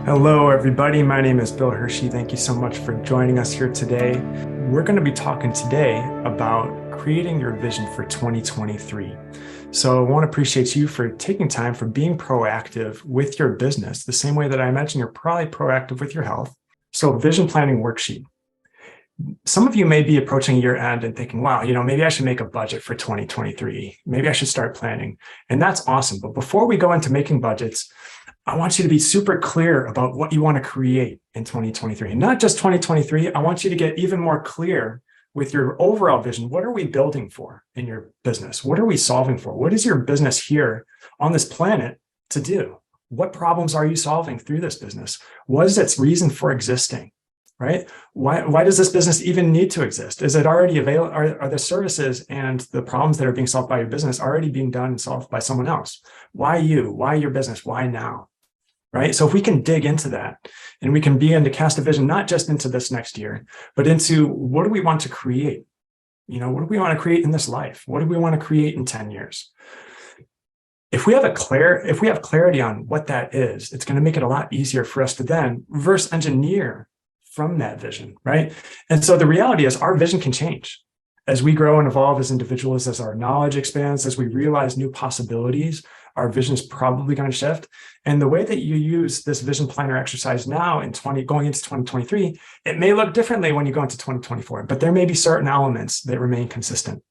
Hello, everybody. My name is Bill Hershey. Thank you so much for joining us here today. We're going to be talking today about creating your vision for 2023. So I want to appreciate you for taking time for being proactive with your business, the same way that I imagine you're probably proactive with your health. So vision planning worksheet. Some of you may be approaching year end and thinking, wow, maybe I should make a budget for 2023. Maybe I should start planning. And that's awesome. But before we go into making budgets, I want you to be super clear about what you want to create in 2023. And not just 2023. I want you to get even more clear with your overall vision. What are we building for in your business? What are we solving for? What is your business here on this planet to do? What problems are you solving through this business? What is its reason for existing? Right? Why does this business even need to exist? Is it already available? Are the services and the problems that are being solved by your business already being done and solved by someone else? Why you? Why your business? Why now? Right? So if we can dig into that and we can begin to cast a vision, not just into this next year, but into what do we want to create? What do we want to create in this life? What do we want to create in 10 years? If we have clarity on what that is, it's going to make it a lot easier for us to then reverse engineer from that vision, right? And so the reality is our vision can change as we grow and evolve as individuals, as our knowledge expands, as we realize new possibilities. Our vision is probably going to shift. And the way that you use this vision planner exercise now going into 2023, it may look differently when you go into 2024, but there may be certain elements that remain consistent.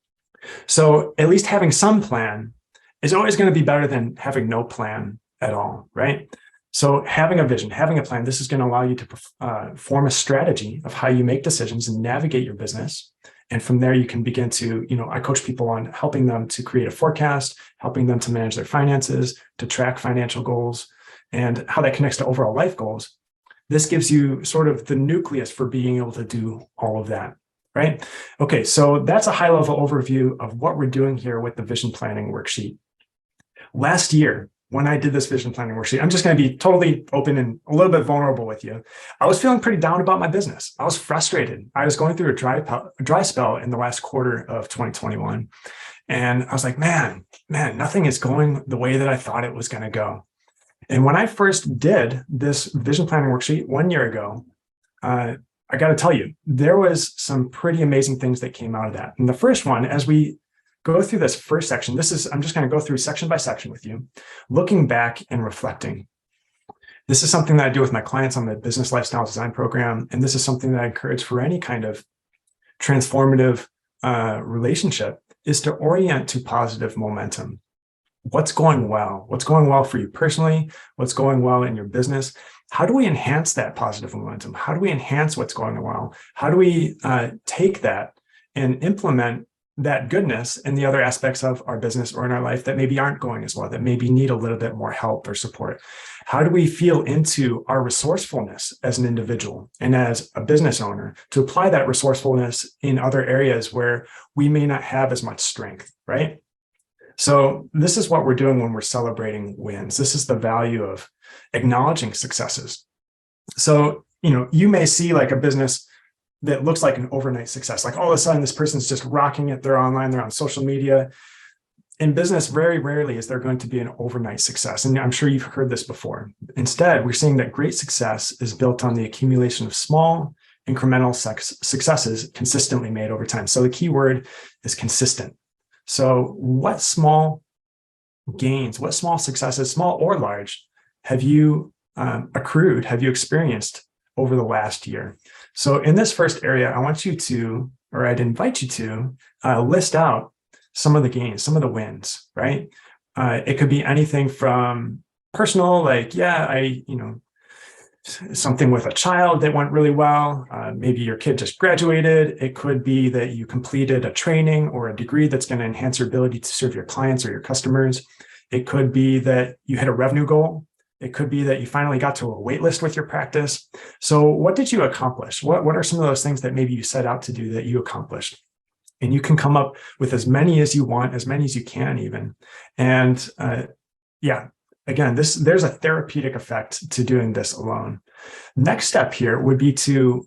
So at least having some plan is always going to be better than having no plan at all, right? So having a vision, having a plan, this is going to allow you to form a strategy of how you make decisions and navigate your business. And from there, you can begin to, I coach people on helping them to create a forecast, helping them to manage their finances, to track financial goals, and how that connects to overall life goals. This gives you sort of the nucleus for being able to do all of that, right? Okay, so that's a high-level overview of what we're doing here with the vision planning worksheet. Last year, when I did this vision planning worksheet, I'm just going to be totally open and a little bit vulnerable with you. I was feeling pretty down about my business. I was frustrated. I was going through a dry spell in the last quarter of 2021. And I was like, man, nothing is going the way that I thought it was going to go. And when I first did this vision planning worksheet 1 year ago, I got to tell you, there was some pretty amazing things that came out of that. And the first one, as we go through this first section. I'm just going to go through section by section with you, looking back and reflecting. This is something that I do with my clients on the business lifestyle design program. And this is something that I encourage for any kind of transformative relationship, is to orient to positive momentum. What's going well? What's going well for you personally? What's going well in your business? How do we enhance that positive momentum? How do we enhance what's going well? How do we take that and implement that goodness in the other aspects of our business or in our life that maybe aren't going as well, that maybe need a little bit more help or support? How do we feel into our resourcefulness as an individual and as a business owner to apply that resourcefulness in other areas where we may not have as much strength, right? So this is what we're doing when we're celebrating wins. This is the value of acknowledging successes. So, you may see like a business that looks like an overnight success. Like all of a sudden, this person's just rocking it. They're online, they're on social media. In business, very rarely is there going to be an overnight success. And I'm sure you've heard this before. Instead, we're seeing that great success is built on the accumulation of small, incremental successes consistently made over time. So the key word is consistent. So what small gains, what small successes, small or large, have you accrued, have you experienced over the last year? So in this first area, I'd invite you to list out some of the gains, some of the wins, right? It could be anything from personal, like, something with a child that went really well. Maybe your kid just graduated. It could be that you completed a training or a degree that's going to enhance your ability to serve your clients or your customers. It could be that you hit a revenue goal. It could be that you finally got to a wait list with your practice. So what did you accomplish? What are some of those things that maybe you set out to do that you accomplished? And you can come up with as many as you want, as many as you can even. And again, there's a therapeutic effect to doing this alone. Next step here would be to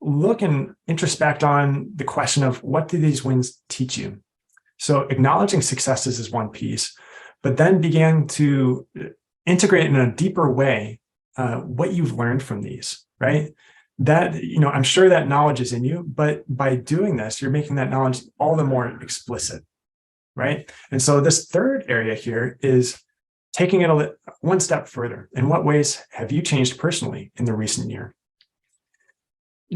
look and introspect on the question of what do these wins teach you? So acknowledging successes is one piece, but then begin to integrate in a deeper way what you've learned from these, right? That, I'm sure that knowledge is in you, but by doing this, you're making that knowledge all the more explicit, right? And so this third area here is taking it one step further. In what ways have you changed personally in the recent year?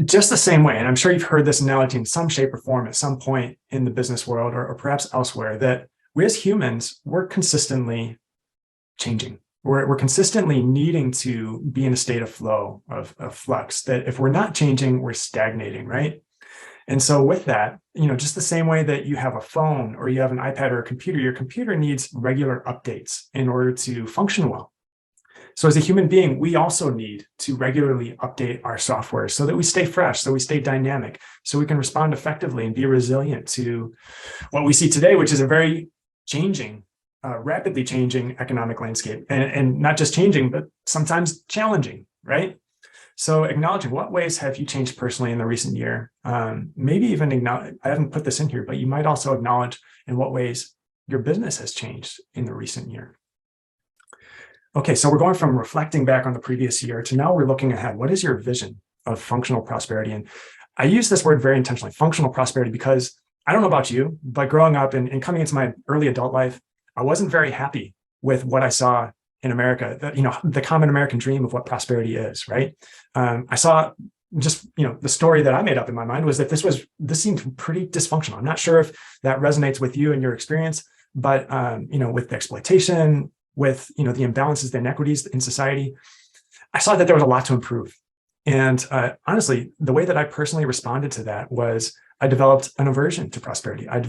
Just the same way, and I'm sure you've heard this analogy in some shape or form at some point in the business world or perhaps elsewhere, that we as humans, we're consistently changing. We're consistently needing to be in a state of flow, of flux, that if we're not changing, we're stagnating, right? And so with that, just the same way that you have a phone or you have an iPad or a computer, your computer needs regular updates in order to function well. So as a human being, we also need to regularly update our software so that we stay fresh, so we stay dynamic, so we can respond effectively and be resilient to what we see today, which is a very changing, rapidly changing economic landscape, and not just changing, but sometimes challenging, right? So acknowledging what ways have you changed personally in the recent year? Maybe even acknowledge, I haven't put this in here, but you might also acknowledge in what ways your business has changed in the recent year. Okay, so we're going from reflecting back on the previous year to now we're looking ahead. What is your vision of functional prosperity? And I use this word very intentionally, functional prosperity, because I don't know about you, but growing up and coming into my early adult life, I wasn't very happy with what I saw in America, the common American dream of what prosperity is, right? I saw just, the story that I made up in my mind was that this seemed pretty dysfunctional. I'm not sure if that resonates with you and your experience, but, with the exploitation, with, the imbalances, the inequities in society, I saw that there was a lot to improve. And honestly, the way that I personally responded to that was I developed an aversion to prosperity. I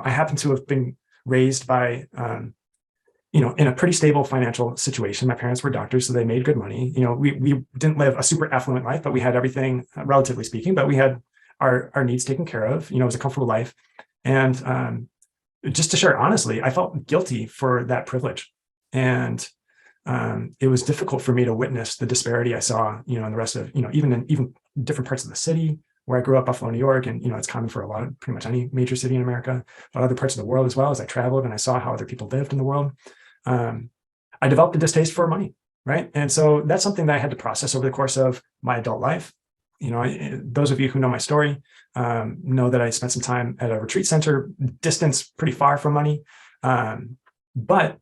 happen to have been raised by, in a pretty stable financial situation. My parents were doctors, so they made good money. We didn't live a super affluent life, but we had everything, relatively speaking, but we had our needs taken care of. It was a comfortable life. And just to share honestly, I felt guilty for that privilege. And it was difficult for me to witness the disparity I saw, in the rest of, even in different parts of the city where I grew up, Buffalo, New York, and it's common for pretty much any major city in America, but other parts of the world as well. As I traveled and I saw how other people lived in the world, I developed a distaste for money, right? And so that's something that I had to process over the course of my adult life. Those of you who know my story know that I spent some time at a retreat center, distance pretty far from money, but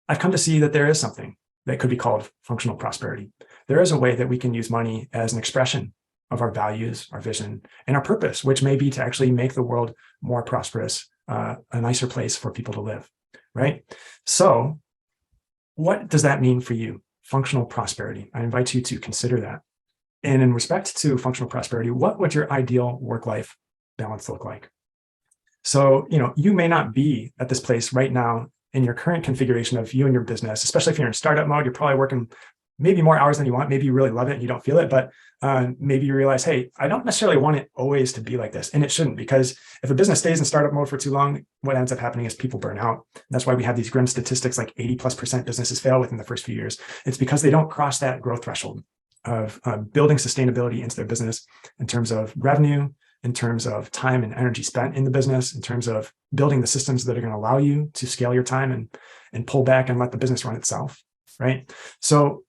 I've come to see that there is something that could be called functional prosperity. There is a way that we can use money as an expression of our values, our vision, and our purpose, which may be to actually make the world more prosperous, a nicer place for people to live, right? So what does that mean for you? Functional prosperity. I invite you to consider that. And in respect to functional prosperity, what would your ideal work-life balance look like? So, you may not be at this place right now in your current configuration of you and your business, especially if you're in startup mode. You're probably working maybe more hours than you want. Maybe you really love it and you don't feel it, but maybe you realize, hey, I don't necessarily want it always to be like this. And it shouldn't, because if a business stays in startup mode for too long, what ends up happening is people burn out. That's why we have these grim statistics like 80+% businesses fail within the first few years. It's because they don't cross that growth threshold of building sustainability into their business in terms of revenue, in terms of time and energy spent in the business, in terms of building the systems that are going to allow you to scale your time and pull back and let the business run itself, right? So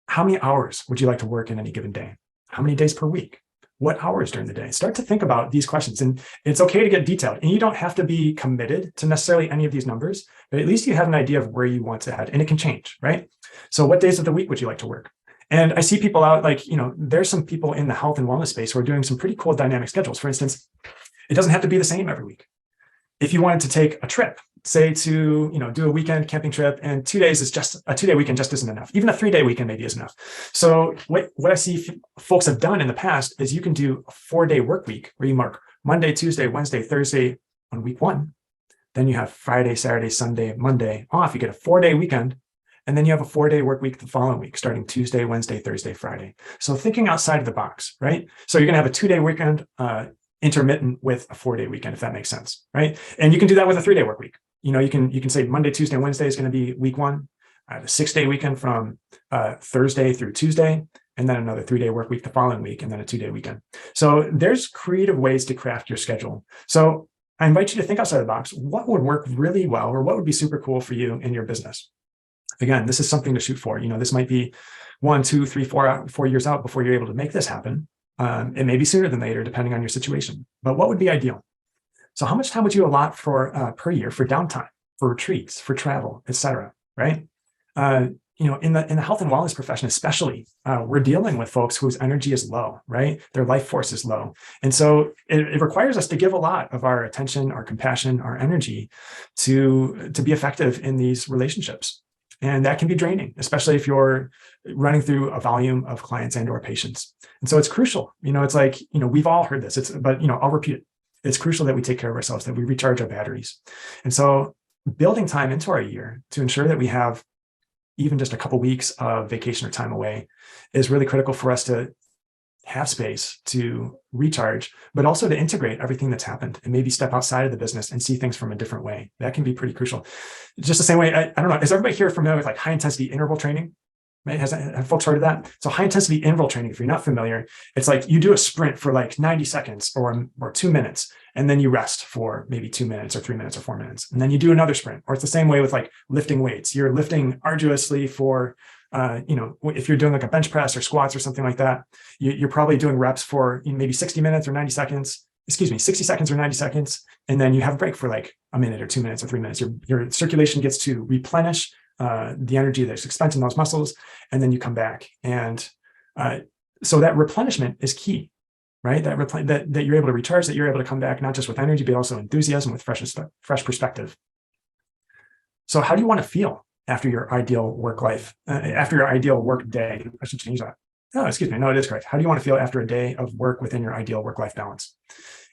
how many hours would you like to work in any given day? How many days per week? What hours during the day? Start to think about these questions. And it's okay to get detailed. And you don't have to be committed to necessarily any of these numbers, but at least you have an idea of where you want to head. And it can change, right? So what days of the week would you like to work? And I see people out there's some people in the health and wellness space who are doing some pretty cool dynamic schedules. For instance, it doesn't have to be the same every week. If you wanted to take a trip, say to, do a weekend camping trip, and 2 days is just a 2-day weekend just isn't enough. Even a 3-day weekend maybe is enough. So what I see folks have done in the past is you can do a 4-day work week where you mark Monday, Tuesday, Wednesday, Thursday on week 1. Then you have Friday, Saturday, Sunday, Monday off. You get a 4-day weekend. And then you have a 4-day work week the following week, starting Tuesday, Wednesday, Thursday, Friday. So thinking outside of the box, right? So you're going to have a 2-day weekend intermittent with a 4-day weekend, if that makes sense, right? And you can do that with a 3-day work week. You can say Monday, Tuesday, and Wednesday is going to be week 1. I have a 6-day weekend from Thursday through Tuesday, and then another 3-day work week the following week, and then a 2-day weekend. So there's creative ways to craft your schedule. So I invite you to think outside the box. What would work really well, or what would be super cool for you in your business? Again, this is something to shoot for. This might be 1, 2, 3, 4 years out before you're able to make this happen. It may be sooner than later, depending on your situation. But what would be ideal? So how much time would you allot for per year for downtime, for retreats, for travel, et cetera, right? In the health and wellness profession, especially, we're dealing with folks whose energy is low, right? Their life force is low. And so it requires us to give a lot of our attention, our compassion, our energy to be effective in these relationships. And that can be draining, especially if you're running through a volume of clients and or patients. And so it's crucial. It's like, we've all heard this, but I'll repeat it. It's crucial that we take care of ourselves, that we recharge our batteries. And so building time into our year to ensure that we have even just a couple weeks of vacation or time away is really critical for us to have space to recharge, but also to integrate everything that's happened and maybe step outside of the business and see things from a different way. That can be pretty crucial. Just the same way, I don't know, is everybody here familiar with like high intensity interval training? Right? Have folks heard of that? So high intensity interval training, if you're not familiar, it's like you do a sprint for like 90 seconds or 2 minutes, and then you rest for maybe 2 minutes or 3 minutes or 4 minutes. And then you do another sprint. Or it's the same way with like lifting weights. You're lifting arduously for, if you're doing like a bench press or squats or something like that, you're probably doing reps for maybe 60 minutes or 90 seconds, 60 seconds or 90 seconds. And then you have a break for like a minute or 2 minutes or 3 minutes. Your circulation gets to replenish the energy that's spent in those muscles, and then you come back. And so that replenishment is key, right? That you're able to recharge, that you're able to come back, not just with energy, but also enthusiasm, with fresh perspective. So how do you want to feel after your ideal work life, after your ideal work day? I should change that. Oh, excuse me. No, it is correct. How do you want to feel after a day of work within your ideal work-life balance?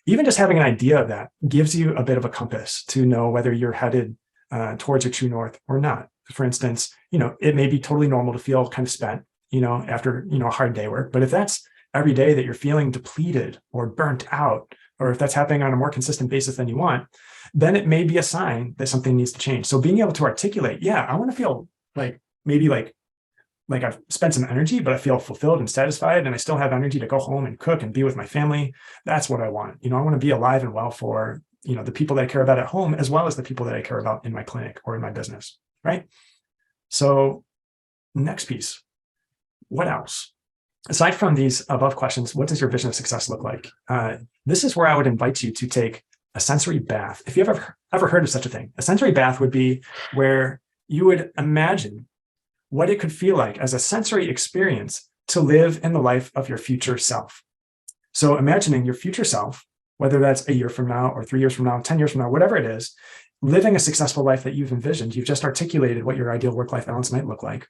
Even just having an idea of that gives you a bit of a compass to know whether you're headed towards your true north or not. For instance, it may be totally normal to feel kind of spent, after, a hard day work. But if that's every day that you're feeling depleted or burnt out, or if that's happening on a more consistent basis than you want, then it may be a sign that something needs to change. So being able to articulate, yeah, I want to feel like maybe like I've spent some energy, but I feel fulfilled and satisfied, and I still have energy to go home and cook and be with my family. That's what I want. I want to be alive and well for, the people that I care about at home, as well as the people that I care about in my clinic or in my business, right? So next piece, what else? Aside from these above questions, what does your vision of success look like? This is where I would invite you to take a sensory bath. If you've ever heard of such a thing, a sensory bath would be where you would imagine what it could feel like as a sensory experience to live in the life of your future self. So imagining your future self, whether that's a year from now or 3 years from now, 10 years from now, whatever it is, living a successful life that you've envisioned. You've just articulated what your ideal work-life balance might look like.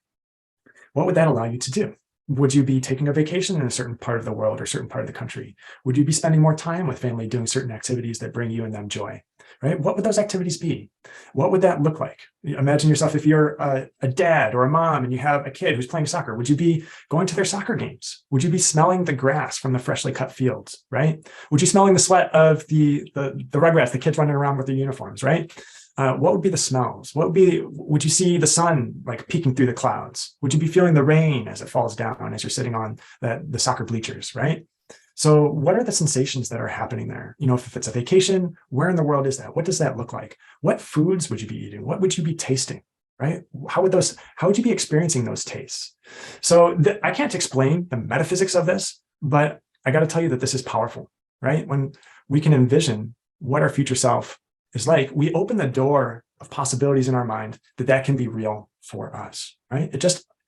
What would that allow you to do? Would you be taking a vacation in a certain part of the world or certain part of the country? Would you be spending more time with family doing certain activities that bring you and them joy, right? What would those activities be? What would that look like? Imagine yourself, if you're a dad or a mom and you have a kid who's playing soccer, would you be going to their soccer games? Would you be smelling the grass from the freshly cut fields, right? Would you smelling the sweat of the rugrats, the kids running around with their uniforms, right? What would be the smells? Would you see the sun like peeking through the clouds? Would you be feeling the rain as it falls down as you're sitting on the soccer bleachers, right? So what are the sensations that are happening there? If it's a vacation, where in the world is that? What does that look like? What foods would you be eating? What would you be tasting, right? How would you be experiencing those tastes? So I can't explain the metaphysics of this, but I got to tell you that this is powerful, right? When we can envision what our future self is like, we open the door of possibilities in our mind that can be real for us, right?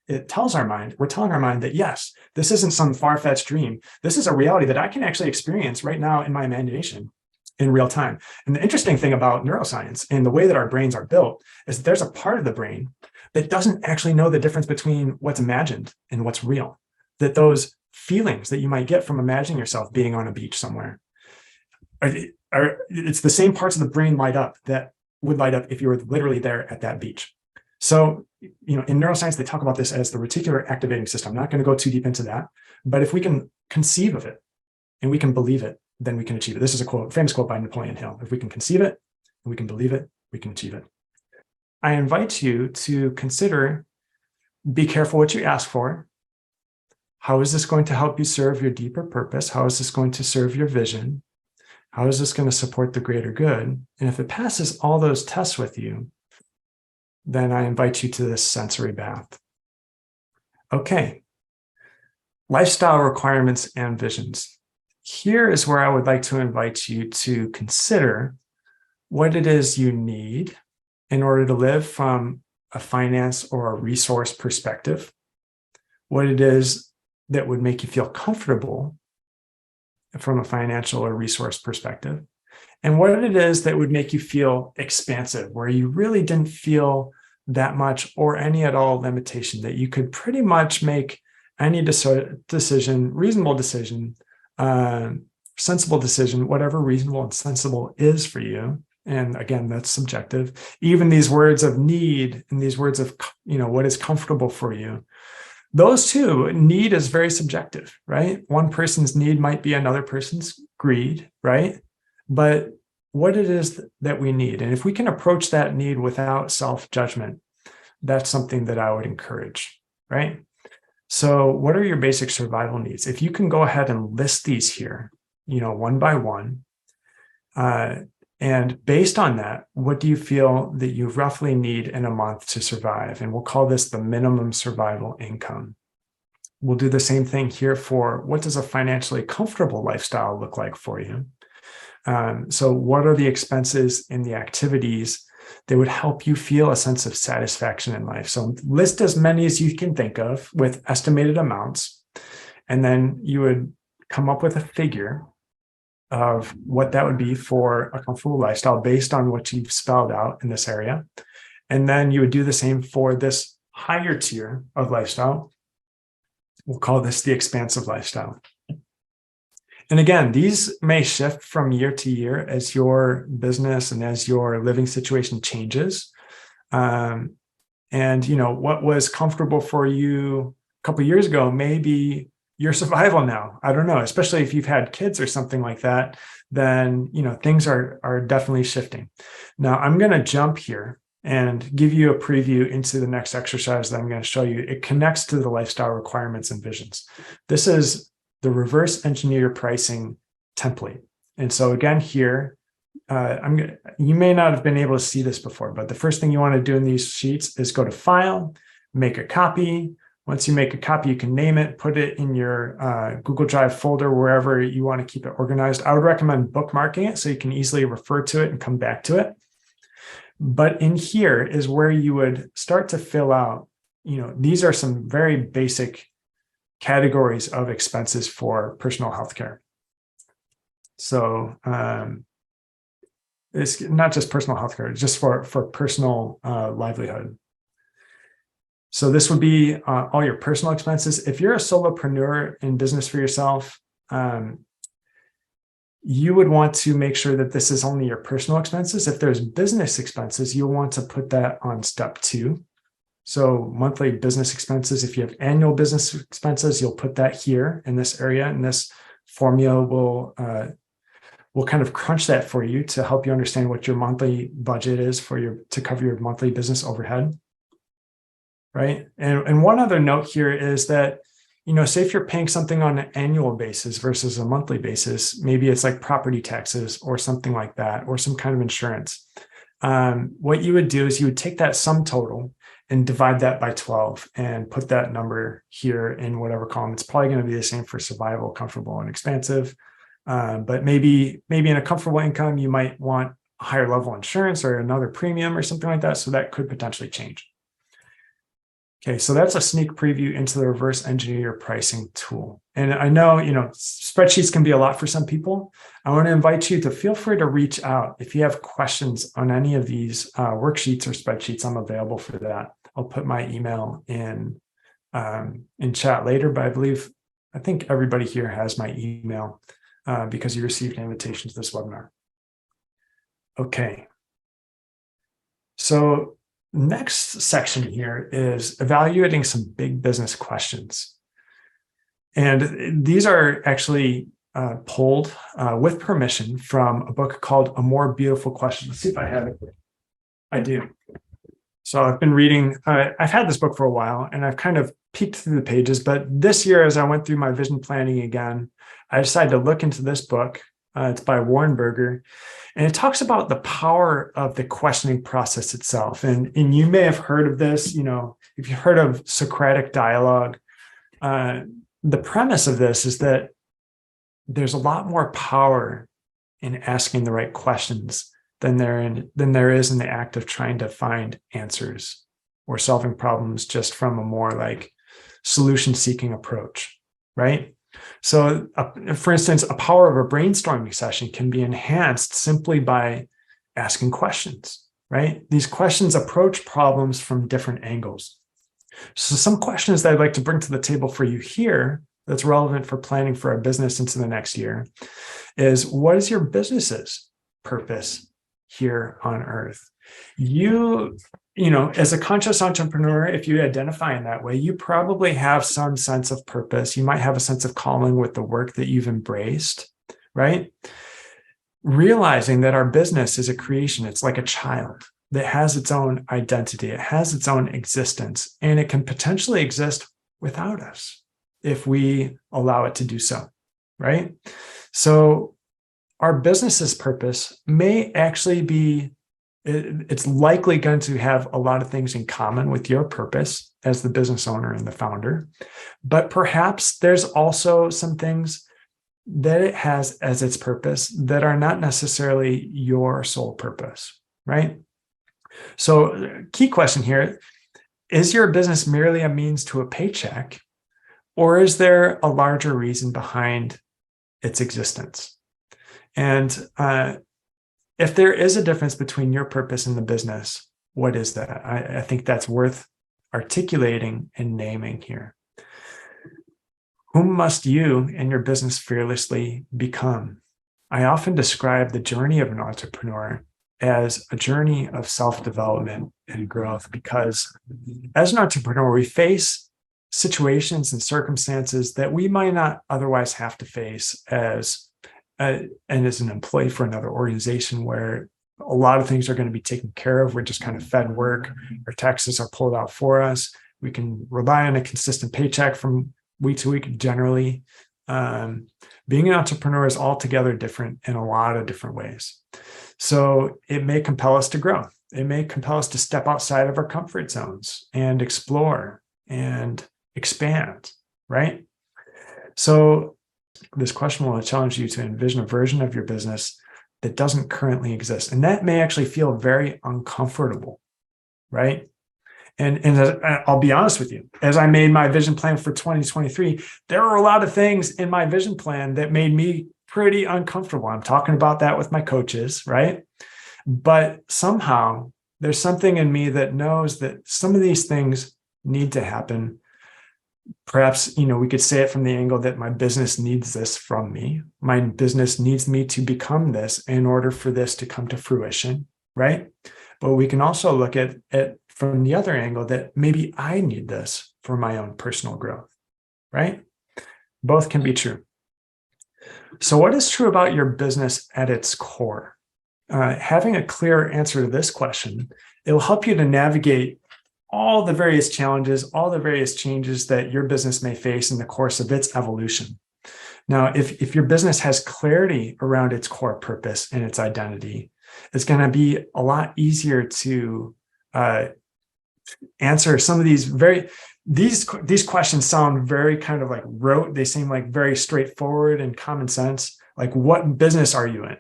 It tells our mind, we're telling our mind that, yes, this isn't some far-fetched dream. This is a reality that I can actually experience right now in my imagination in real time. And the interesting thing about neuroscience and the way that our brains are built is that there's a part of the brain that doesn't actually know the difference between what's imagined and what's real. That those feelings that you might get from imagining yourself being on a beach somewhere it's the same parts of the brain light up that would light up if you were literally there at that beach. So, in neuroscience, they talk about this as the reticular activating system. I'm not going to go too deep into that, but if we can conceive of it and we can believe it, then we can achieve it. This is a famous quote by Napoleon Hill. If we can conceive it and we can believe it, we can achieve it. I invite you to consider, be careful what you ask for. How is this going to help you serve your deeper purpose? How is this going to serve your vision? How is this going to support the greater good? And if it passes all those tests with you, then I invite you to this sensory bath. Okay, lifestyle requirements and visions. Here is where I would like to invite you to consider what it is you need in order to live from a finance or a resource perspective, what it is that would make you feel comfortable from a financial or resource perspective, and what it is that would make you feel expansive, where you really didn't feel that much or any at all limitation, that you could pretty much make any decision, reasonable decision, sensible decision, whatever reasonable and sensible is for you. And again, that's subjective. Even these words of need and these words of, what is comfortable for you, those two, need is very subjective, right? One person's need might be another person's greed, right? But what it is that we need, and if we can approach that need without self-judgment, that's something that I would encourage, right? So what are your basic survival needs? If you can go ahead and list these here, one by one, and based on that, what do you feel that you roughly need in a month to survive? And we'll call this the minimum survival income. We'll do the same thing here for what does a financially comfortable lifestyle look like for you? So what are the expenses and the activities that would help you feel a sense of satisfaction in life? So list as many as you can think of with estimated amounts, and then you would come up with a figure of what that would be for a comfortable lifestyle based on what you've spelled out in this area. And then you would do the same for this higher tier of lifestyle. We'll call this the expansive lifestyle. And again, these may shift from year to year as your business and as your living situation changes. And what was comfortable for you a couple of years ago may be your survival now. I don't know, especially if you've had kids or something like that, then things are definitely shifting. Now I'm going to jump here and give you a preview into the next exercise that I'm going to show you. It connects to the lifestyle requirements and visions. This is the reverse engineer pricing template. And so again, here, you may not have been able to see this before, but the first thing you want to do in these sheets is go to File, make a copy. Once you make a copy, you can name it, put it in your Google Drive folder, wherever you want to keep it organized. I would recommend bookmarking it so you can easily refer to it and come back to it. But in here is where you would start to fill out, these are some very basic categories of expenses for personal healthcare. So it's not just personal healthcare, it's just for personal livelihood. So this would be all your personal expenses. If you're a solopreneur in business for yourself, you would want to make sure that this is only your personal expenses. If there's business expenses, you'll want to put that on step 2. So monthly business expenses, if you have annual business expenses, you'll put that here in this area, and this formula will kind of crunch that for you to help you understand what your monthly budget is to cover your monthly business overhead. Right. And one other note here is that, say if you're paying something on an annual basis versus a monthly basis, maybe it's like property taxes or something like that, or some kind of insurance. What you would do is you would take that sum total and divide that by 12 and put that number here in whatever column. It's probably going to be the same for survival, comfortable, and expansive. But maybe in a comfortable income, you might want a higher level insurance or another premium or something like that. So that could potentially change. Okay, so that's a sneak preview into the reverse engineer pricing tool. And I know, spreadsheets can be a lot for some people. I want to invite you to feel free to reach out. If you have questions on any of these worksheets or spreadsheets, I'm available for that. I'll put my email in chat later, but I think everybody here has my email because you received an invitation to this webinar. Okay. So next section here is evaluating some big business questions. And these are actually pulled with permission from a book called A More Beautiful Question. Let's see if I have it. I do. So I've been reading, I've had this book for a while and I've kind of peeked through the pages, but this year as I went through my vision planning again, I decided to look into this book It's by Warren Berger. And it talks about the power of the questioning process itself. And you may have heard of this, if you've heard of Socratic dialogue, the premise of this is that there's a lot more power in asking the right questions than there is in the act of trying to find answers or solving problems just from a more like solution-seeking approach, right? So, for instance, a power of a brainstorming session can be enhanced simply by asking questions, right? These questions approach problems from different angles. So some questions that I'd like to bring to the table for you here that's relevant for planning for our business into the next year is, what is your business's purpose here on earth? As a conscious entrepreneur, if you identify in that way, you probably have some sense of purpose. You might have a sense of calling with the work that you've embraced, right? Realizing that our business is a creation, it's like a child that has its own identity, it has its own existence, and it can potentially exist without us if we allow it to do so, right? So our business's purpose may actually be, it's likely going to have a lot of things in common with your purpose as the business owner and the founder, but perhaps there's also some things that it has as its purpose that are not necessarily your sole purpose, right? So key question here, is your business merely a means to a paycheck, or is there a larger reason behind its existence? And if there is a difference between your purpose and the business, what is that? I think that's worth articulating and naming here. Whom must you and your business fearlessly become? I often describe the journey of an entrepreneur as a journey of self-development and growth, because as an entrepreneur, we face situations and circumstances that we might not otherwise have to face as an employee for another organization, where a lot of things are going to be taken care of. We're just kind of fed work. Our taxes are pulled out for us. We can rely on a consistent paycheck from week to week generally. Being an entrepreneur is altogether different in a lot of different ways. So it may compel us to grow. It may compel us to step outside of our comfort zones and explore and expand, right? So this question will challenge you to envision a version of your business that doesn't currently exist. And that may actually feel very uncomfortable, right? And I'll be honest with you, as I made my vision plan for 2023, there were a lot of things in my vision plan that made me pretty uncomfortable. I'm talking about that with my coaches, right? But somehow there's something in me that knows that some of these things need to happen. Perhaps, we could say it from the angle that my business needs this from me. My business needs me to become this in order for this to come to fruition, right? But we can also look at it from the other angle that maybe I need this for my own personal growth, right? Both can be true. So what is true about your business at its core? Having a clear answer to this question, it will help you to navigate all the various challenges, all the various changes that your business may face in the course of its evolution. Now, if your business has clarity around its core purpose and its identity, it's going to be a lot easier to answer some of these questions. Sound very kind of like rote. They seem like very straightforward and common sense. Like, what business are you in,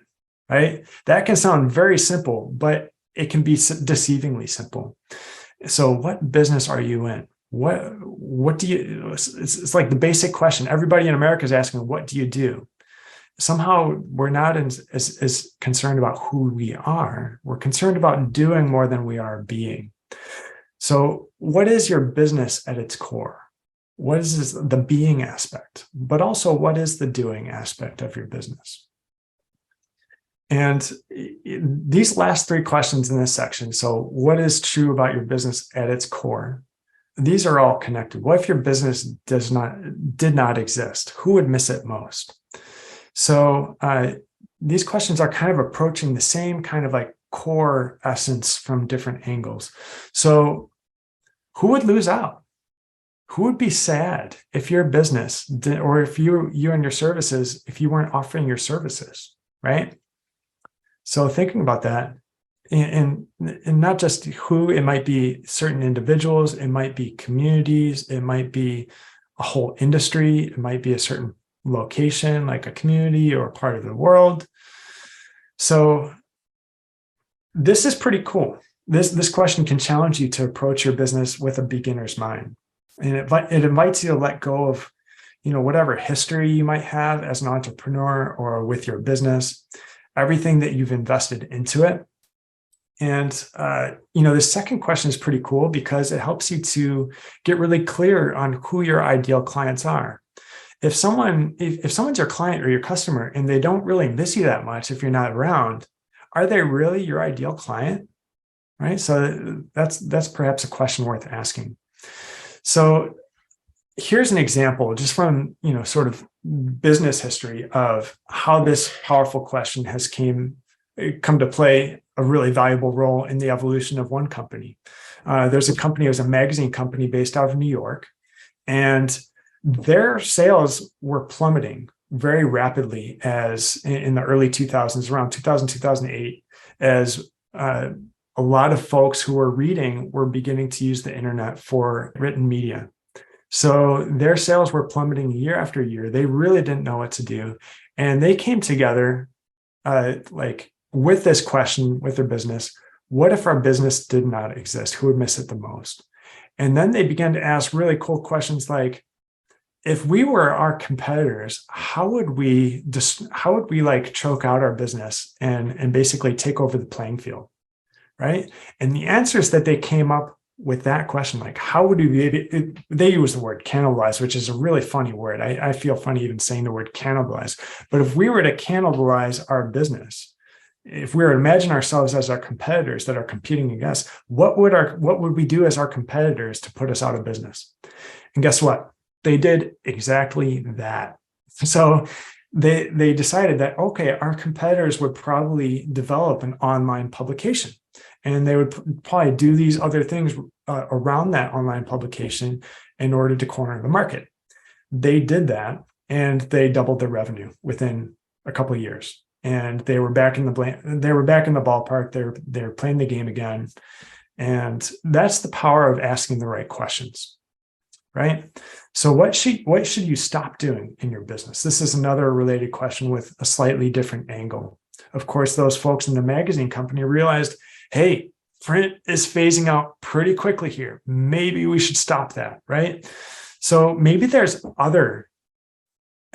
right? That can sound very simple, but it can be deceivingly simple. So what business are you in? What do you, it's like the basic question. Everybody in America is asking, what do you do? Somehow we're not as concerned about who we are. We're concerned about doing more than we are being. So what is your business at its core? What is the being aspect, but also what is the doing aspect of your business? And these last three questions in this section, so what is true about your business at its core? These are all connected. What if your business did not exist? Who would miss it most? So these questions are kind of approaching the same kind of like core essence from different angles. So who would lose out? Who would be sad if your business or if you and your services, if you weren't offering your services, right? So thinking about that, and not just who, it might be certain individuals, it might be communities, it might be a whole industry, it might be a certain location, like a community or part of the world. So this is pretty cool. This question can challenge you to approach your business with a beginner's mind. And it invites you to let go of, whatever history you might have as an entrepreneur or with your business, everything that you've invested into it. And, the second question is pretty cool because it helps you to get really clear on who your ideal clients are. If someone's your client or your customer and they don't really miss you that much if you're not around, are they really your ideal client? Right? So that's perhaps a question worth asking. So here's an example just from, sort of business history of how this powerful question has come to play a really valuable role in the evolution of one company. There's a company, it was a magazine company based out of New York, and their sales were plummeting very rapidly as in the early 2000s, around 2000, 2008, as a lot of folks who were reading were beginning to use the internet for written media. So their sales were plummeting year after year. They really didn't know what to do. And they came together with this question with their business: what if our business did not exist? Who would miss it the most? And then they began to ask really cool questions like, if we were our competitors, how would we choke out our business and basically take over the playing field, right? And the answers that they came up with that question, like how would they use the word cannibalize, which is a really funny word. I feel funny even saying the word cannibalize. But if we were to cannibalize our business, if we were to imagine ourselves as our competitors that are competing against, what would we do as our competitors to put us out of business? And guess what? They did exactly that. So they decided that, okay, our competitors would probably develop an online publication, and they would probably do these other things around that online publication in order to corner the market. They did that, and they doubled their revenue within a couple of years. And they were back in the ballpark. They're playing the game again. And that's the power of asking the right questions, right? So what should you stop doing in your business? This is another related question with a slightly different angle. Of course, those folks in the magazine company realized, hey, print is phasing out pretty quickly here. Maybe we should stop that, right? So maybe there's other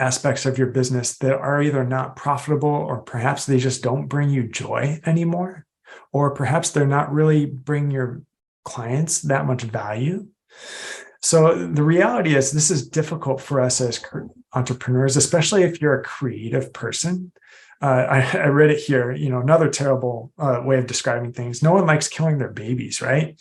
aspects of your business that are either not profitable, or perhaps they just don't bring you joy anymore, or perhaps they're not really bringing your clients that much value. So the reality is this is difficult for us as entrepreneurs, especially if you're a creative person. I read it here, another terrible way of describing things. No one likes killing their babies, right?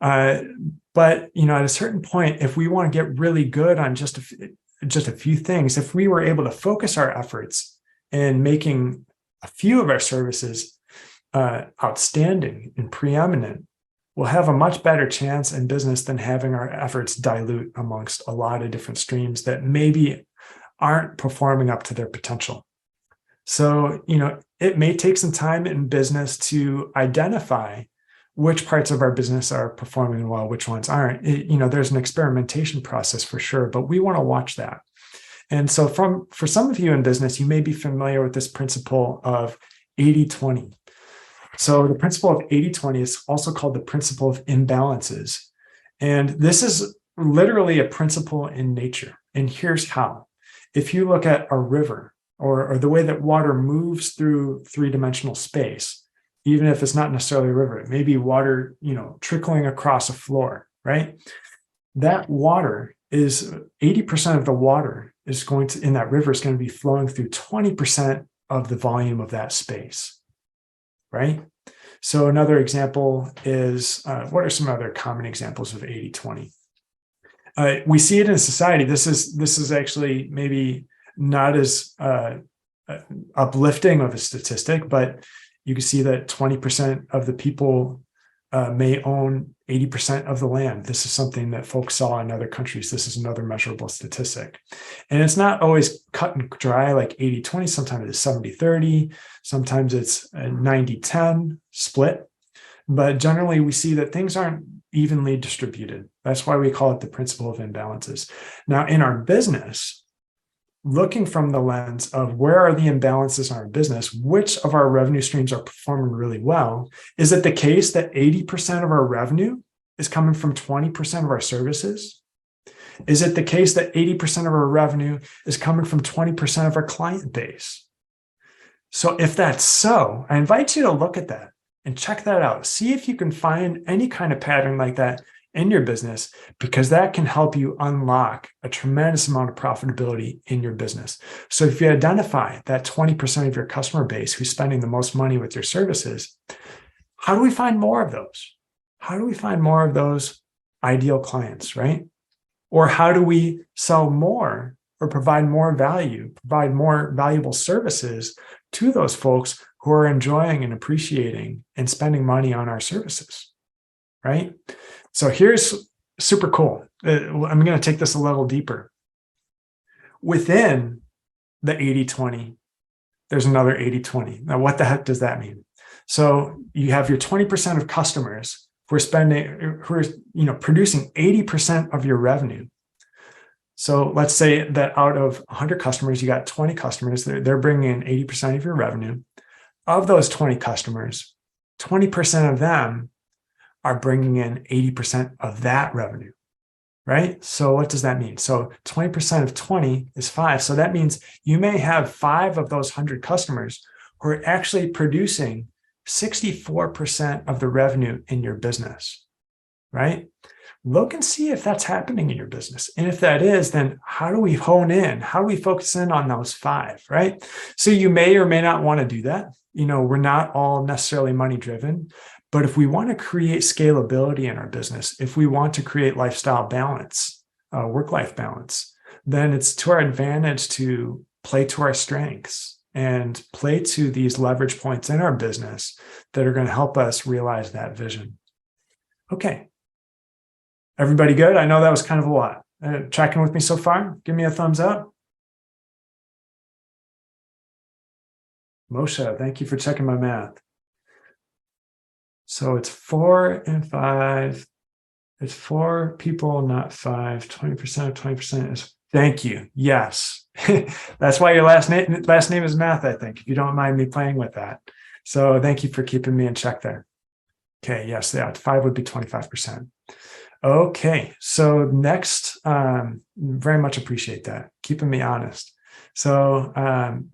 But, at a certain point, if we want to get really good on just a few things, if we were able to focus our efforts in making a few of our services outstanding and preeminent, we'll have a much better chance in business than having our efforts dilute amongst a lot of different streams that maybe aren't performing up to their potential. So, it may take some time in business to identify which parts of our business are performing well, which ones aren't. There's an experimentation process for sure, but we want to watch that. And so for some of you in business, you may be familiar with this principle of 80-20. So the principle of 80-20 is also called the principle of imbalances. And this is literally a principle in nature. And here's how. If you look at a river or the way that water moves through three-dimensional space, even if it's not necessarily a river, it may be water, trickling across a floor, right? That water is 80% of the water in that river is going to be flowing through 20% of the volume of that space, right? So another example is, what are some other common examples of 80-20? We see it in society. This is actually maybe not as uplifting of a statistic, but you can see that 20% of the people may own 80% of the land. This is something that folks saw in other countries. This is another measurable statistic. And it's not always cut and dry like 80-20. Sometimes it's 70-30. Sometimes it's a 90-10 split. But generally, we see that things aren't evenly distributed. That's why we call it the principle of imbalances. Now, in our business, looking from the lens of where are the imbalances in our business, which of our revenue streams are performing really well, is it the case that 80% of our revenue is coming from 20% of our services? Is it the case that 80% of our revenue is coming from 20% of our client base? So if that's so, I invite you to look at that and check that out. See if you can find any kind of pattern like that in your business, because that can help you unlock a tremendous amount of profitability in your business. So if you identify that 20% of your customer base who's spending the most money with your services, how do we find more of those? How do we find more of those ideal clients, right? Or how do we sell more or provide more value, provide more valuable services to those folks who are enjoying and appreciating and spending money on our services, right? So here's super cool. I'm going to take this a level deeper. Within the 80-20, there's another 80-20. Now, what the heck does that mean? So you have your 20% of customers who are producing 80% of your revenue. So let's say that out of 100 customers, you got 20 customers, they're bringing in 80% of your revenue. Of those 20 customers, 20% of them are bringing in 80% of that revenue, right? So what does that mean? So 20% of 20 is 5. So that means you may have 5 of those 100 customers who are actually producing 64% of the revenue in your business, right? Look and see if that's happening in your business. And if that is, then how do we hone in? How do we focus in on those 5, right? So you may or may not want to do that. We're not all necessarily money driven, but if we want to create scalability in our business, if we want to create lifestyle balance, work-life balance, then it's to our advantage to play to our strengths and play to these leverage points in our business that are going to help us realize that vision. Okay. Everybody good? I know that was kind of a lot. Tracking with me so far? Give me a thumbs up. Moshe, thank you for checking my math. So it's 4 and 5. It's 4 people, not 5. 20% of 20% is, thank you. Yes. That's why your last name is Math, I think, if you don't mind me playing with that. So thank you for keeping me in check there. Okay, yes, yeah, 5 would be 25%. Okay, so next, very much appreciate that, keeping me honest. So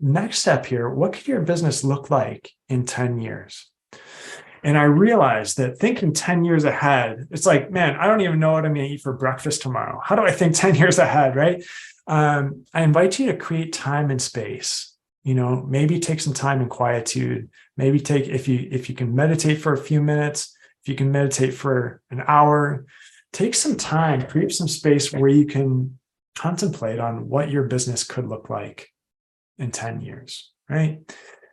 next step here, what could your business look like in 10 years? And I realized that thinking 10 years ahead, it's like, man, I don't even know what I'm going to eat for breakfast tomorrow. How do I think 10 years ahead, right? I invite you to create time and space. Maybe take some time in quietude. Maybe if you can meditate for a few minutes, if you can meditate for an hour, take some time, create some space where you can contemplate on what your business could look like in 10 years, right?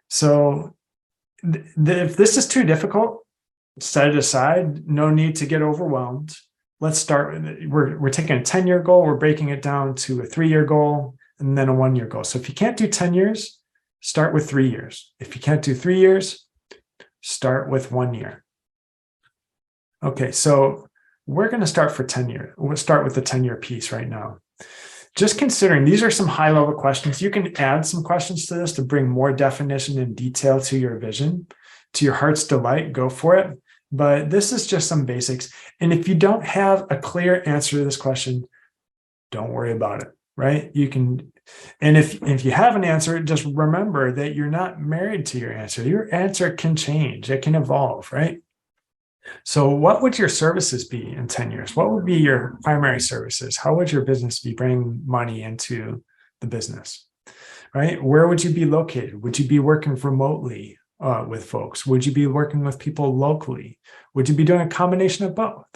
So if this is too difficult, set it aside. No need to get overwhelmed. Let's start. We're taking a 10-year goal. We're breaking it down to a 3-year goal and then a 1-year goal. So if you can't do 10 years, start with 3 years. If you can't do 3 years, start with 1 year. Okay, so we're going to start for 10 years. We'll start with the 10-year piece right now. Just considering, these are some high-level questions. You can add some questions to this to bring more definition and detail to your vision, to your heart's delight, go for it. But this is just some basics. And if you don't have a clear answer to this question, don't worry about it, right? You can, and if you have an answer, just remember that you're not married to your answer. Your answer can change. It can evolve, right? So what would your services be in 10 years? What would be your primary services? How would your business be bringing money into the business, right? Where would you be located? Would you be working remotely with folks? Would you be working with people locally? Would you be doing a combination of both?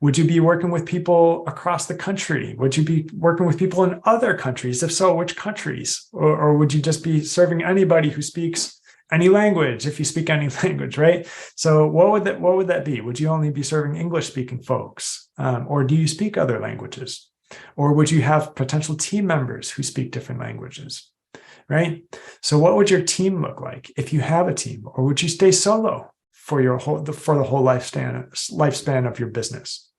Would you be working with people across the country? Would you be working with people in other countries? If so, which countries? Or would you just be serving anybody who speaks any language, if you speak any language, right? So what would that be? Would you only be serving English speaking folks? Or do you speak other languages? Or would you have potential team members who speak different languages, right? So what would your team look like if you have a team? Or would you stay solo for the whole lifespan of your business?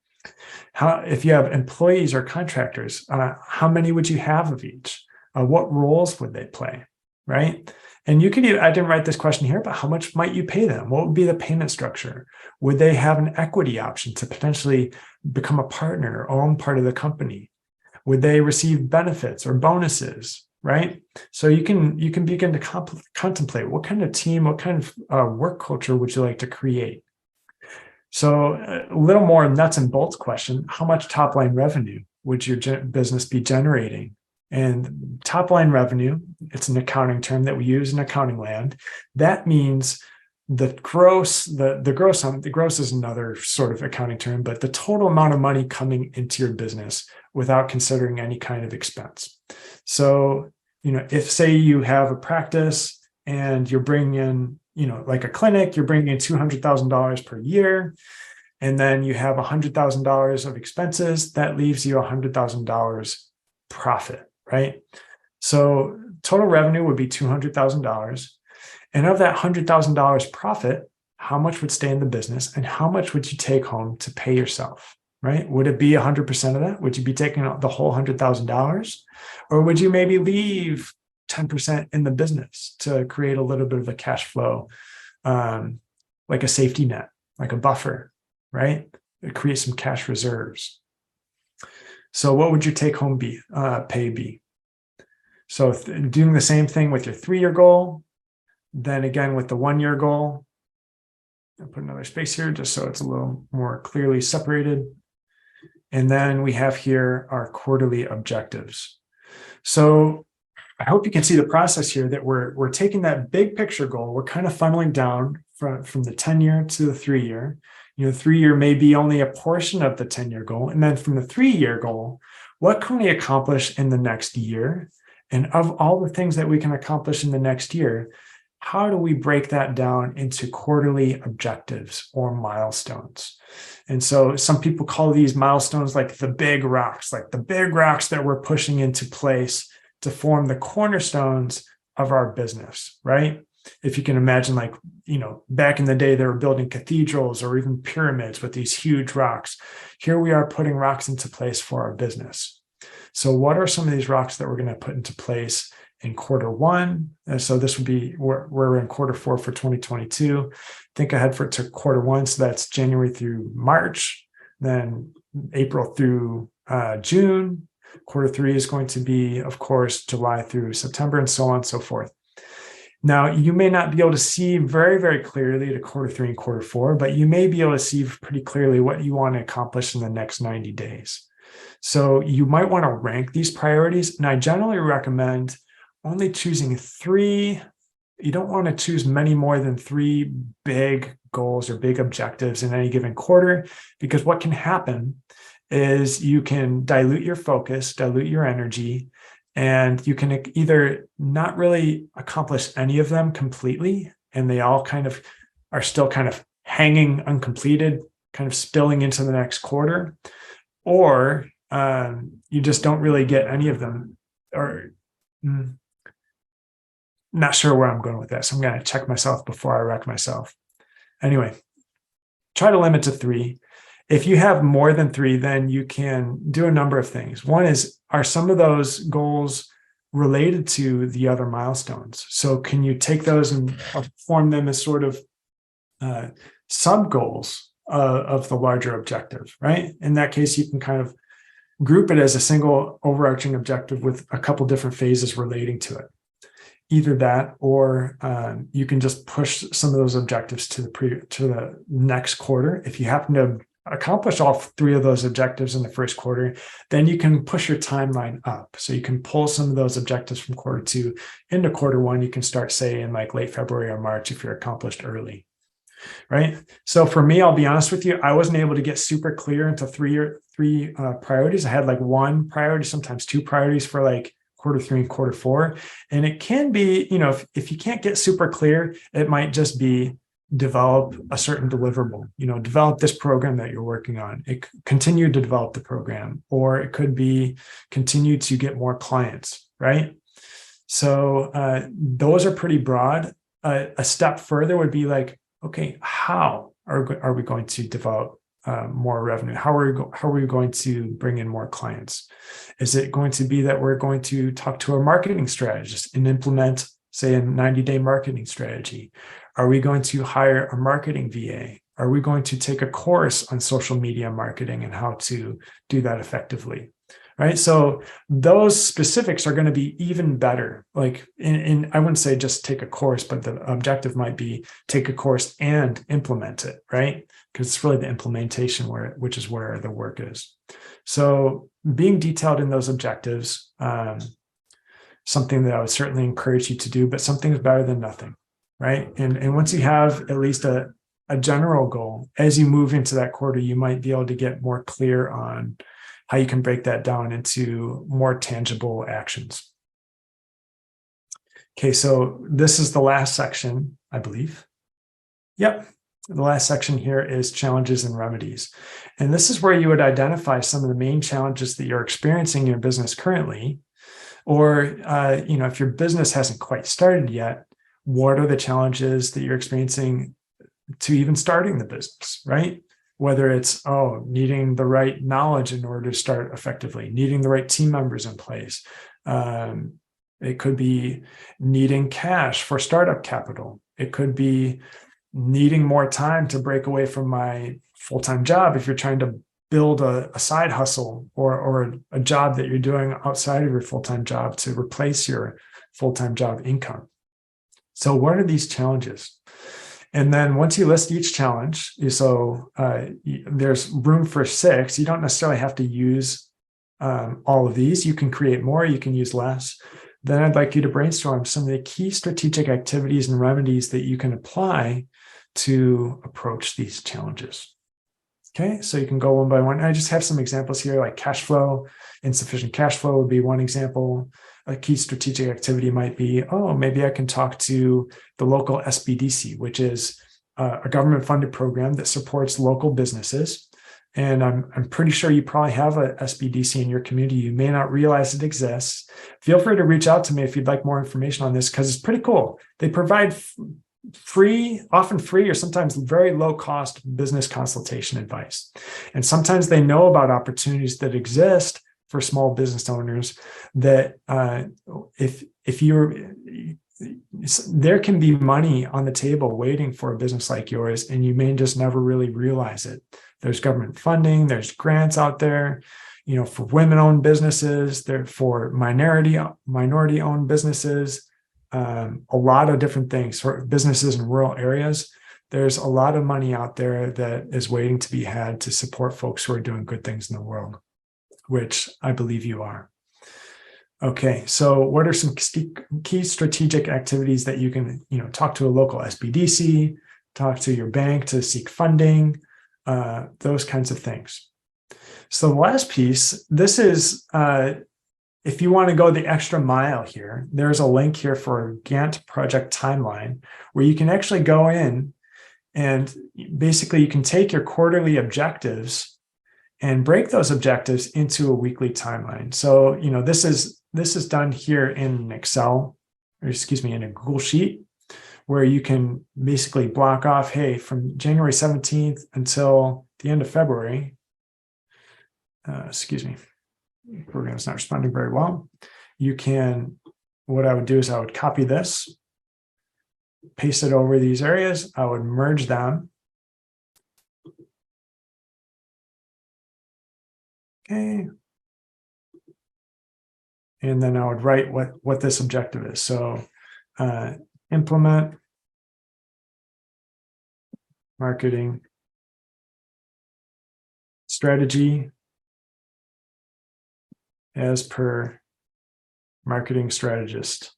If you have employees or contractors, how many would you have of each? What roles would they play, right? And you could, I didn't write this question here, but how much might you pay them? What would be the payment structure? Would they have an equity option to potentially become a partner or own part of the company? Would they receive benefits or bonuses, right? So you can begin to contemplate what kind of team, what kind of work culture would you like to create? So a little more nuts and bolts question, how much top line revenue would your business be generating? And top line revenue, it's an accounting term that we use in accounting land. That means the gross is another sort of accounting term, but the total amount of money coming into your business without considering any kind of expense. So, if say you have a practice and you're bringing in, like a clinic, you're bringing in $200,000 per year, and then you have $100,000 of expenses, that leaves you $100,000 profit, right? So total revenue would be $200,000. And of that $100,000 profit, how much would stay in the business and how much would you take home to pay yourself, right? Would it be 100% of that? Would you be taking out the whole $100,000? Or would you maybe leave 10% in the business to create a little bit of a cash flow, like a safety net, like a buffer, right? Create some cash reserves. So what would your take home pay be? So doing the same thing with your 3-year goal, then again with the 1-year goal, I'll put another space here just so it's a little more clearly separated. And then we have here our quarterly objectives. So I hope you can see the process here that we're taking that big picture goal, we're kind of funneling down from the 10-year to the 3-year. The 3-year may be only a portion of the 10-year goal. And then from the 3-year goal, what can we accomplish in the next year? And of all the things that we can accomplish in the next year, how do we break that down into quarterly objectives or milestones? And so some people call these milestones like the big rocks that we're pushing into place to form the cornerstones of our business, right? If you can imagine, back in the day, they were building cathedrals or even pyramids with these huge rocks. Here we are putting rocks into place for our business. So what are some of these rocks that we're going to put into place in Q1? And so this would be, we're in Q4 for 2022. Think ahead to Q1. So that's January through March, then April through June. Q3 is going to be, of course, July through September, and so on and so forth. Now, you may not be able to see very, very clearly to Q3 and Q4, but you may be able to see pretty clearly what you want to accomplish in the next 90 days. So you might want to rank these priorities. And I generally recommend only choosing 3. You don't want to choose many more than 3 big goals or big objectives in any given quarter, because what can happen is you can dilute your focus, dilute your energy, and you can either not really accomplish any of them completely, and they all kind of are still kind of hanging uncompleted, kind of spilling into the next quarter, or you just don't really get any of them, or not sure where I'm going with this. I'm going to check myself before I wreck myself. Anyway, try to limit to 3. If you have more than 3, then you can do a number of things. One is, are some of those goals related to the other milestones? So can you take those and form them as sort of sub goals of the larger objective, right? In that case, you can kind of group it as a single overarching objective with a couple different phases relating to it. Either that, or you can just push some of those objectives to the next quarter. If you happen to accomplish all 3 of those objectives in the first quarter, then you can push your timeline up. So you can pull some of those objectives from Q2 into Q1. You can start, say, in like late February or March if you're accomplished early, right? So for me, I'll be honest with you, I wasn't able to get super clear into three priorities. I had like 1 priority, sometimes 2 priorities for like Q3 and Q4. And it can be, if you can't get super clear, it might just be develop a certain deliverable, develop this program that you're working on. It continue to develop the program, or it could be continue to get more clients, right? So those are pretty broad. A step further would be like, okay, how are we going to develop more revenue? How are we going to bring in more clients? Is it going to be that we're going to talk to a marketing strategist and implement, say, a 90-day marketing strategy? Are we going to hire a marketing VA? Are we going to take a course on social media marketing and how to do that effectively? Right. So those specifics are going to be even better. Like I wouldn't say just take a course, but the objective might be take a course and implement it, right? Because it's really the implementation which is where the work is. So being detailed in those objectives, something that I would certainly encourage you to do, but something is better than nothing, right? And once you have at least a general goal, as you move into that quarter, you might be able to get more clear on how you can break that down into more tangible actions. Okay, so this is the last section, I believe. Yep, the last section here is challenges and remedies. And this is where you would identify some of the main challenges that you're experiencing in your business currently, or if your business hasn't quite started yet, what are the challenges that you're experiencing to even starting the business, right? Whether it's, needing the right knowledge in order to start effectively, needing the right team members in place. It could be needing cash for startup capital. It could be needing more time to break away from my full-time job if you're trying to build a side hustle or a job that you're doing outside of your full-time job to replace your full-time job income. So what are these challenges? And then once you list each challenge, so there's room for 6. You don't necessarily have to use all of these. You can create more, you can use less. Then I'd like you to brainstorm some of the key strategic activities and remedies that you can apply to approach these challenges. Okay, so you can go one by one. I just have some examples here, like cash flow. Insufficient cash flow would be one example. A key strategic activity might be, maybe I can talk to the local SBDC, which is a government-funded program that supports local businesses. And I'm pretty sure you probably have a SBDC in your community. You may not realize it exists. Feel free to reach out to me if you'd like more information on this, because it's pretty cool. They provide often free or sometimes very low-cost business consultation advice. And sometimes they know about opportunities that exist for small business owners that there can be money on the table waiting for a business like yours, and you may just never really realize it. There's government funding, there's grants out there, for women-owned businesses, there for minority-owned businesses, a lot of different things for businesses in rural areas. There's a lot of money out there that is waiting to be had to support folks who are doing good things in the world, which I believe you are. Okay, so what are some key strategic activities that you can, talk to a local SBDC, talk to your bank to seek funding, those kinds of things. So the last piece, this is, if you want to go the extra mile here, there's a link here for a Gantt project timeline where you can actually go in and basically you can take your quarterly objectives and break those objectives into a weekly timeline. So, this is done here in Excel, or in a Google Sheet, where you can basically block off, hey, from January 17th until the end of February, program's not responding very well. What I would do is I would copy this, paste it over these areas. I would merge them. Okay. And then I would write what this objective is. So implement marketing strategy as per marketing strategist.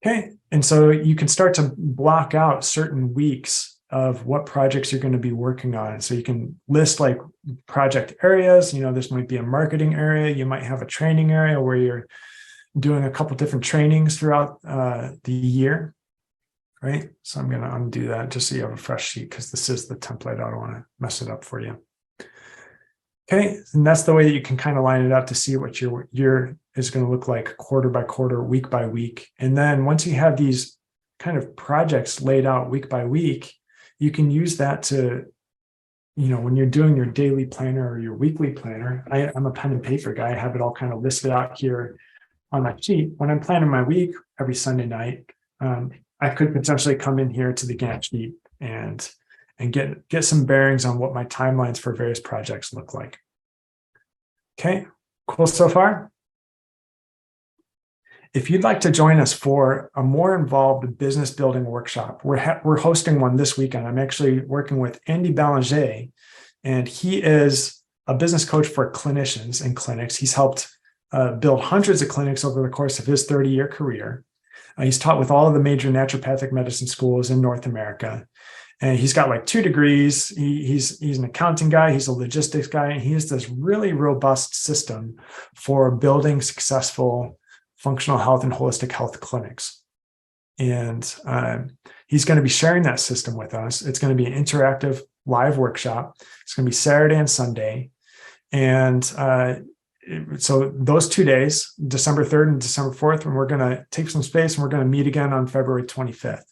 Okay, and so you can start to block out certain weeks of what projects you're going to be working on. So you can list like project areas. This might be a marketing area. You might have a training area where you're doing a couple different trainings throughout the year, right? So I'm going to undo that just so you have a fresh sheet, because this is the template. I don't want to mess it up for you. Okay, and that's the way that you can kind of line it up to see what your year is going to look like quarter by quarter, week by week. And then once you have these kind of projects laid out week by week, you can use that to, when you're doing your daily planner or your weekly planner. I'm a pen and paper guy. I have it all kind of listed out here on my sheet. When I'm planning my week every Sunday night, I could potentially come in here to the Gantt sheet and get some bearings on what my timelines for various projects look like. Okay, cool so far? If you'd like to join us for a more involved business building workshop, we're hosting one this weekend. I'm actually working with Andy Belanger, and he is a business coach for clinicians and clinics. He's helped build hundreds of clinics over the course of his 30-year career. He's taught with all of the major naturopathic medicine schools in North America. And he's got like 2 degrees. He's an accounting guy. He's a logistics guy. And he has this really robust system for building successful functional health and holistic health clinics. And he's going to be sharing that system with us. It's going to be an interactive live workshop. It's going to be Saturday and Sunday. And so those 2 days, December 3rd and December 4th, and we're going to take some space and we're going to meet again on February 25th.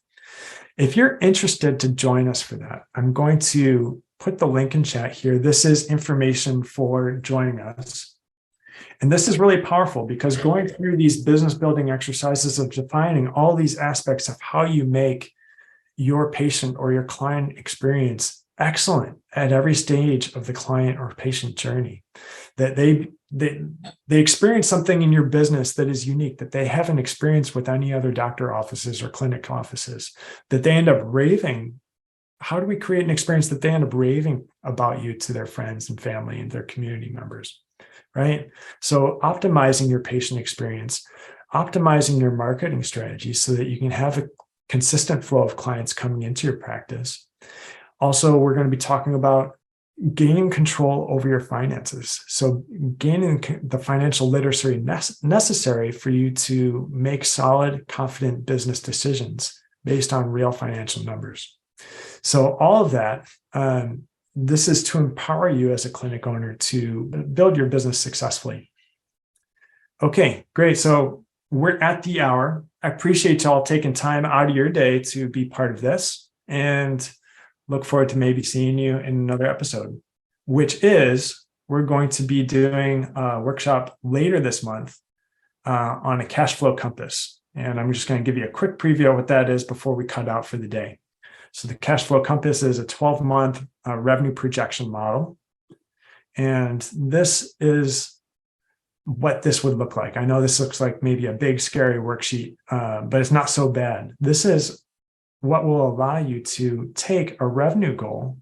If you're interested to join us for that, I'm going to put the link in chat here. This is information for joining us. And this is really powerful, because going through these business building exercises of defining all these aspects of how you make your patient or your client experience excellent at every stage of the client or patient journey, that they experience something in your business that is unique, that they haven't experienced with any other doctor offices or clinic offices, that they end up raving. How do we create an experience that they end up raving about you to their friends and family and their community members, right? So optimizing your patient experience, optimizing your marketing strategy so that you can have a consistent flow of clients coming into your practice. Also, we're going to be talking about gaining control over your finances. So gaining the financial literacy necessary for you to make solid, confident business decisions based on real financial numbers. So all of that, this is to empower you as a clinic owner to build your business successfully. Okay, great. So we're at the hour. I appreciate y'all taking time out of your day to be part of this, and look forward to maybe seeing you in another episode, which is we're going to be doing a workshop later this month on a cash flow compass. And I'm just going to give you a quick preview of what that is before we cut out for the day. So the cash flow compass is a 12-month revenue projection model. And this is what this would look like. I know this looks like maybe a big, scary worksheet, but it's not so bad. This is what will allow you to take a revenue goal.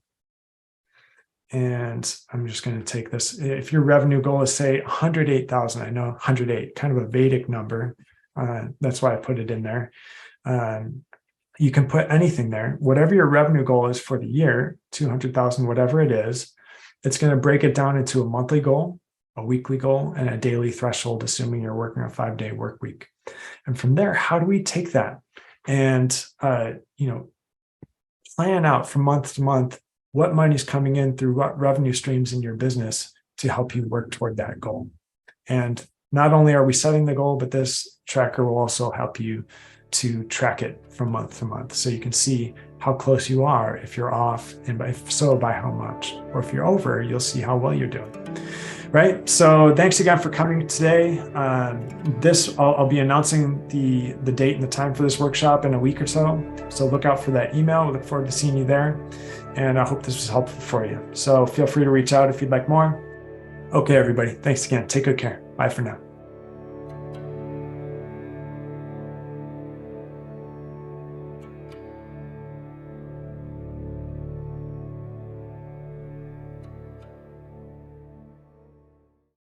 And I'm just going to take this. If your revenue goal is, say, 108,000, I know 108, kind of a Vedic number. That's why I put it in there. You can put anything there. Whatever your revenue goal is for the year, 200,000, whatever it is, it's going to break it down into a monthly goal, a weekly goal, and a daily threshold, assuming you're working a 5-day work week. And from there, how do we take that and plan out from month to month what money's coming in through what revenue streams in your business to help you work toward that goal? And not only are we setting the goal, but this tracker will also help you to track it from month to month, so you can see how close you are, if you're off, and if so, by how much. Or if you're over, you'll see how well you're doing. Right. So thanks again for coming today. I'll be announcing the date and the time for this workshop in a week or so. So look out for that email. We look forward to seeing you there. And I hope this was helpful for you. So feel free to reach out if you'd like more. Okay, everybody. Thanks again. Take good care. Bye for now.